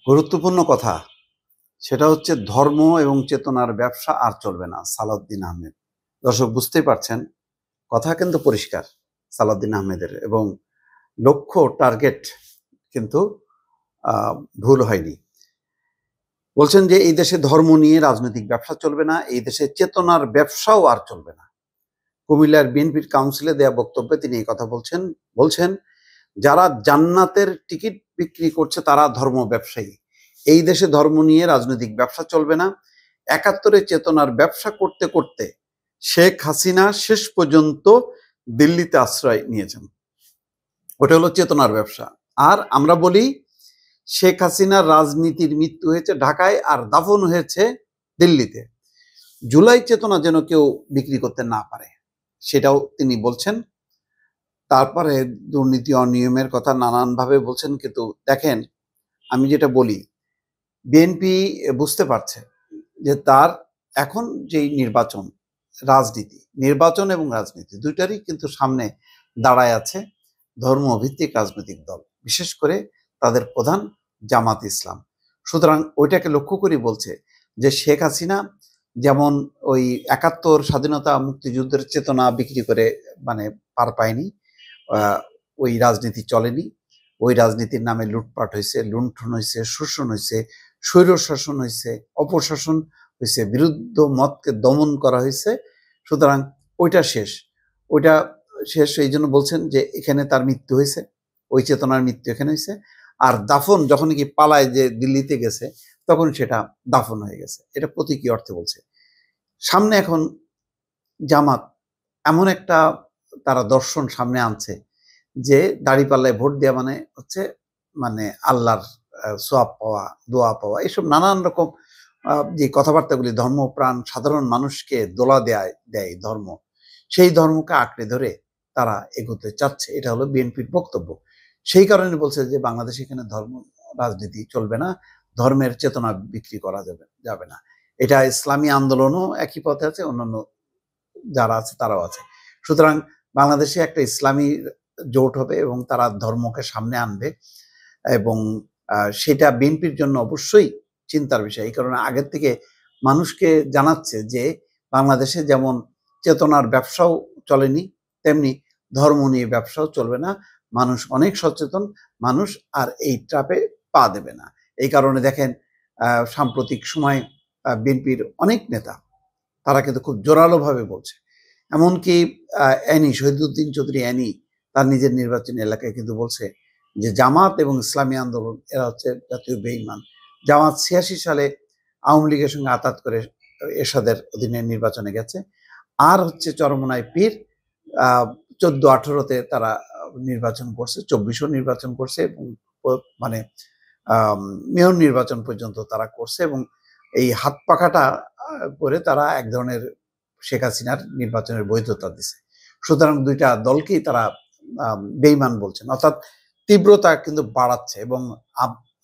গুরুত্বপূর্ণ কথা, সেটা হচ্ছে ধর্ম এবং চেতনার ব্যবসা আর চলবে না। সালাউদ্দিন আহমেদ। দর্শক বুঝতেই পারছেন, কথা কিন্তু পরিষ্কার সালাউদ্দিন আহমেদের, এবং লক্ষ্য টার্গেট কিন্তু ভুল হয়নি। বলছেন যে এই দেশে ধর্ম নিয়ে রাজনৈতিক ব্যবসা চলবে না, এই দেশে চেতনার ব্যবসাও আর চলবে না। কুমিল্লার বিএনপির কাউন্সিলে দেয়া বক্তব্যে তিনি এই কথা বলছেন যারা জান্নাতের টিকিট বিক্রি করছে তারা ধর্ম ব্যবসায়ী। এই দেশে ধর্ম নিয়ে রাজনৈতিক ব্যবসা চলবে না। ৭১-এ চেতনার ব্যবসা করতে করতে শেখ হাসিনা শেষ পর্যন্ত দিল্লিতে আশ্রয় নিয়েছেন। ওটা হলো চেতনার ব্যবসা। আর আমরা বলি শেখ হাসিনার রাজনীতির মৃত্যু হয়েছে ঢাকায় আর দাফন হয়েছে দিল্লিতে। জুলাই চেতনা যেন কেউ বিক্রি করতে না পারে, সেটাও তিনি বলছেন। তারপরে দুর্নীতি অনিয়মের কথা নানানভাবে বলছেন। কিন্তু দেখেন, আমি যেটা বলি, বিএনপি বুঝতে পারছে যে তার এখন যেই নির্বাচন এবং রাজনীতি দুইটারই কিন্তু সামনে দাঁড়ায় আছে ধর্মভিত্তিক রাজনৈতিক দল, বিশেষ করে তাদের প্রধান জামাত ইসলাম। সুতরাং ওইটাকে লক্ষ্য করে বলছে যে শেখ হাসিনা যেমন ওই ৭১ স্বাধীনতা মুক্তিযুদ্ধের চেতনা বিক্রি করে মানে পার পায়নি, ওই রাজনীতি চলেনি। ওই রাজনীতির নামে লুটপাট হয়েছে, লুণ্ঠন হয়েছে, শোষণ হয়েছে, স্বৈর শাসন হয়েছে, অপশাসন হয়েছে, বিরুদ্ধ মতকে দমন করা হয়েছে। সুতরাং ওইটা শেষ এই জন্য বলছেন যে এখানে তার মৃত্যু হয়েছে, ওই চেতনার মৃত্যু এখানে হয়েছে। আর দাফন যখন কি পালায় যে দিল্লিতে গেছে, তখন সেটা দাফন হয়ে গেছে। এটা প্রতীকী অর্থে বলছে। সামনে এখন জামাত এমন একটা তারা দর্শন সামনে আনছে যে দাঁড়িপাল্লায় ভোট দেওয়া মানে হচ্ছে মানে আল্লাহর সোয়াব পাওয়া, দোয়া পাওয়া, এসব নানান রকম যে কথাবার্তাগুলি ধর্মপ্রাণ সাধারণ মানুষকে দোলা দেয় ধর্ম, সেই ধর্মকে আঁকড়ে ধরে তারা এগোতে চাচ্ছে। এটা হলো বিএনপির বক্তব্য। সেই কারণে বলছে যে বাংলাদেশে এখানে ধর্ম রাজনীতি চলবে না, ধর্মের চেতনা বিক্রি করা যাবে না। এটা ইসলামী আন্দোলনও একই পথে আছে, অন্যান্য যারা আছে তারাও আছে। সুতরাং বাংলাদেশে একটা ইসলামী জোট হবে এবং তারা ধর্মকে সামনে আনবে, এবং সেটা বিএনপির জন্য অবশ্যই চিন্তার বিষয়। এই কারণে আগের থেকে মানুষকে জানাচ্ছে যে বাংলাদেশে যেমন চেতনার ব্যবসাও চলেনি, তেমনি ধর্ম নিয়ে ব্যবসাও চলবে না। মানুষ অনেক সচেতন, মানুষ আর এই ট্র্যাপে পা দেবে না। এই কারণে দেখেন সাম্প্রতিক সময় বিএনপির অনেক নেতা তারা কিন্তু খুব জোরালোভাবে বলছে। এমনকি শহীদুদ্দিন চৌধুরী তার নিজের নির্বাচনী এলাকায় কিন্তু বলছে যে জামাত এবং ইসলামী আন্দোলন এরা হচ্ছে জাতীয় বেঈমান। জামাত ৮৬ সালে আওয়ামী লীগের সঙ্গে আতাত করে এরশাদের অধীনে নির্বাচনে গেছে, আর হচ্ছে চরমোনাই পীর ১৪-১৮-তে তারা নির্বাচন করছে, ২৪-ও নির্বাচন করছে, এবং মানে মেয়র নির্বাচন পর্যন্ত তারা করছে, এবং এই হাত পাখাটা করে তারা এক ধরনের শেখ হাসিনার নির্বাচনের বৈধতা দিছে। সুতরাং দুইটা দলকেই তারা বেঈমান বলছেন, অর্থাৎ তীব্রতা কিন্তু বাড়াচ্ছে। এবং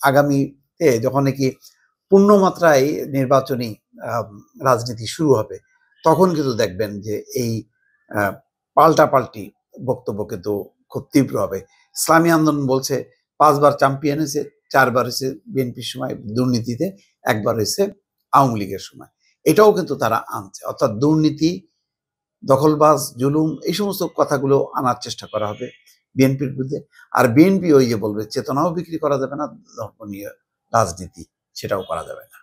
আগামীতে যখন নাকি পূর্ণমাত্রায় নির্বাচনী রাজনীতি শুরু হবে, তখন কিন্তু দেখবেন যে এই পাল্টাপাল্টি বক্তব্য কিন্তু খুব তীব্র হবে। ইসলামী আন্দোলন বলছে ৫ বার চ্যাম্পিয়ন হয়েছে, ৪ বার হয়েছে বিএনপির সময় দুর্নীতিতে, ১ বার হয়েছে আওয়ামী লীগের সময়। এটাও কিন্তু তারা আনছে, অর্থাৎ দুর্নীতি, দখলবাজ, জুলুম, এই সমস্ত কথাগুলো আনার চেষ্টা করা হবে বিএনপির বিরুদ্ধে। আর বিএনপি ওই যে বলবে চেতনাও বিক্রি করা যাবে না, ধর্ম নিয়ে রাজনীতি সেটাও করা যাবে না।